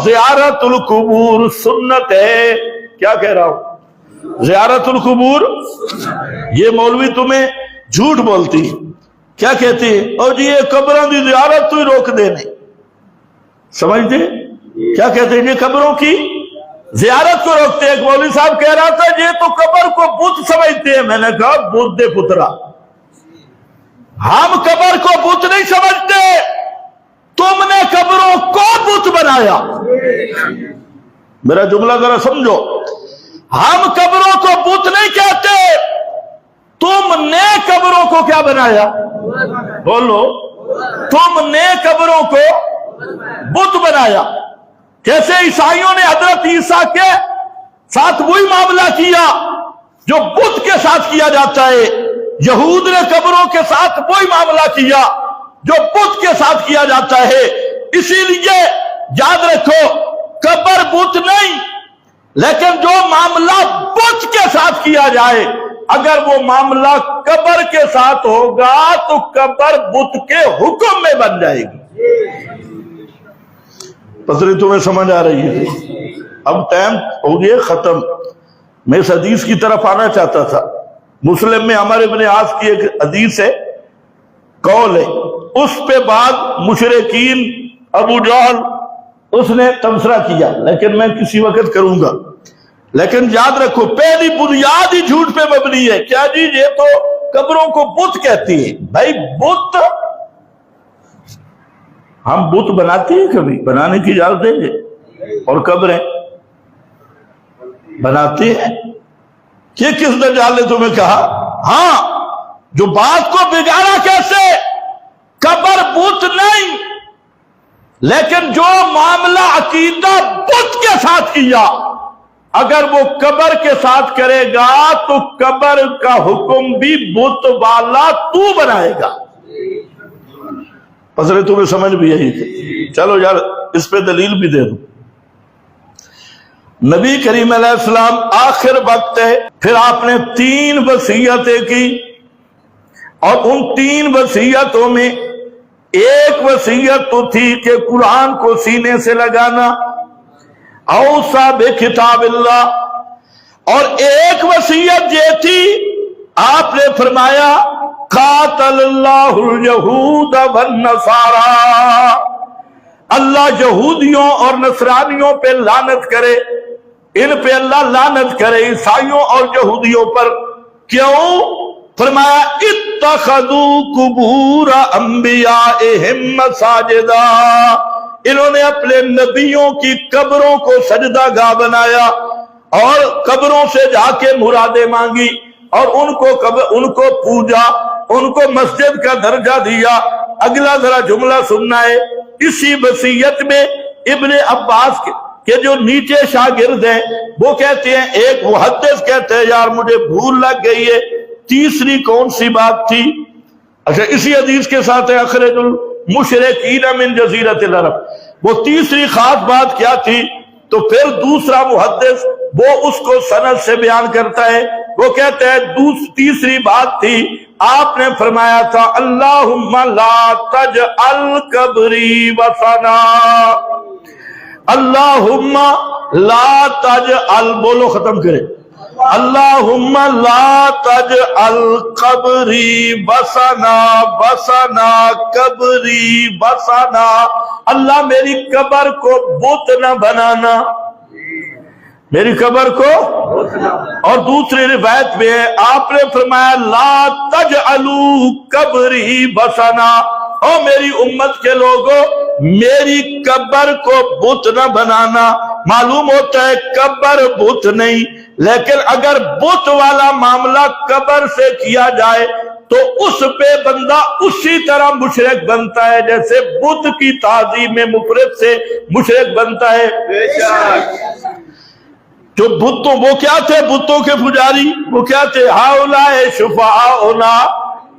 زیارت القبور سنت ہے. کیا کہہ رہا ہوں؟ زیارت القبور. یہ مولوی تمہیں جھوٹ بولتی، کیا کہتی ہے؟ اور جی یہ قبروں کی زیارت تو ہی روک دینے. سمجھتے کیا کہتے ہیں؟ یہ قبروں کی زیارت کو روکتے. ایک مولوی صاحب کہہ رہا تھا یہ تو قبر کو بت سمجھتے ہیں. میں نے کہا بت دے پترا، ہم قبر کو بت نہیں سمجھتے، تم نے قبروں کو بت بنایا. میرا جملہ ذرا سمجھو. ہم قبروں کو بت نہیں کہتے، تم نے قبروں کو کیا بنایا؟ بولو. تم نے قبروں کو بت بنایا. جیسے عیسائیوں نے حضرت عیسیٰ کے ساتھ وہی معاملہ کیا جو بت کے ساتھ کیا جاتا ہے، یہود نے قبروں کے ساتھ وہی معاملہ کیا جو بت کے ساتھ کیا جاتا ہے. اسی لیے یاد رکھو قبر بت نہیں، لیکن جو معاملہ بت کے ساتھ کیا جائے اگر وہ معاملہ قبر کے ساتھ ہوگا تو قبر بت کے حکم میں بن جائے گی. پتری تمہیں سمجھ آ رہی ہے؟ اب ٹائم ہو گیا ختم. میں اس حدیث کی طرف آنا چاہتا تھا. مسلم میں عمر ابن عاص کی ایک حدیث ہے، قول ہے، اس پہ بعد مشرکین ابو جہل اس نے تبصرہ کیا، لیکن میں کسی وقت کروں گا. لیکن یاد رکھو پہلی بنیاد ہی جھوٹ پہ مبنی ہے. کیا جی؟ یہ تو قبروں کو بت کہتی ہے. بھائی بت ہم بت بناتے ہیں؟ کبھی بنانے کی اجازت دیں گے؟ اور قبریں بناتے ہیں؟ یہ کس دجال نے تمہیں کہا؟ ہاں جو بات کو بگاڑا کیسے؟ قبر بت نہیں، لیکن جو معاملہ عقیدہ بت کے ساتھ کیا اگر وہ قبر کے ساتھ کرے گا تو قبر کا حکم بھی بت والا تو بنائے گا. پسرے تمہیں سمجھ بھی یہی تھی. چلو یار اس پہ دلیل بھی دے دوں. نبی کریم علیہ السلام آخر وقت ہے، پھر آپ نے 3 وصیتیں کی، اور ان 3 وصیتوں میں ایک وصیت تو تھی کہ قرآن کو سینے سے لگانا، اوصا بکتاب اللہ، اور ایک وصیت یہ تھی آپ نے فرمایا قاتل اللہ الیہود والنصارى، اللہ یہودیوں اور نصرانیوں پہ لعنت کرے، ان پہ اللہ لعنت کرے، عیسائیوں اور یہودیوں پر. کیوں؟ فرمایا اتخذوا قبور انبیائہم مساجدا، انہوں نے اپنے نبیوں کی قبروں کو سجدہ گاہ بنایا اور قبروں سے جا کے مرادیں مانگی اور ان کو پوجا، ان کو مسجد کا درجہ دیا. اگلا ذرا جملہ سننا ہے. اسی وصیت میں ابن عباس کے جو نیچے شاگرد ہیں وہ کہتے ہیں، ایک محدث کہتے ہیں یار مجھے بھول لگ گئی ہے تیسری کون سی بات تھی؟ اچھا اسی حدیث کے ساتھ ہے اخرج المشرکین من جزیرۃ العرب، وہ تیسری خاص بات کیا تھی؟ تو پھر دوسرا محدث وہ اس کو سند سے بیان کرتا ہے، وہ کہتے ہیں تیسری بات تھی آپ نے فرمایا تھا اللہم لا تجعل قبری وثنا، اللہم لا تجعل، بولو ختم کرے، اللہم لا تجعل قبری وثنا، وثنا قبری وثنا، اللہ میری قبر کو بت نہ بنانا، میری قبر کو. اور دوسری روایت میں آپ نے فرمایا لا تجعلوا قبری وثنا، او میری امت کے لوگوں میری قبر کو بت نہ بنانا. معلوم ہوتا ہے قبر بت نہیں، لیکن اگر بت والا معاملہ قبر سے کیا جائے تو اس پہ بندہ اسی طرح مشرک بنتا ہے جیسے بت کی تعظیم میں مفرد سے مشرک بنتا ہے. جو بتوں، وہ کیا تھے بتوں کے پجاری؟ وہ کیا تھے؟ ہؤلاء شفعاؤنا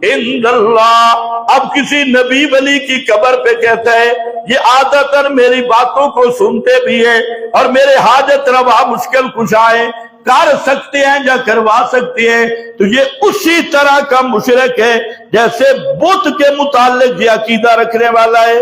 عند اللہ. اب کسی نبی ولی کی قبر پہ کہتا ہے یہ عادتاً میری باتوں کو سنتے بھی ہیں اور میرے حاجت روا مشکل کشائیں کر سکتے ہیں یا کروا سکتے ہیں، تو یہ اسی طرح کا مشرک ہے جیسے بت کے متعلق یہ عقیدہ رکھنے والا ہے.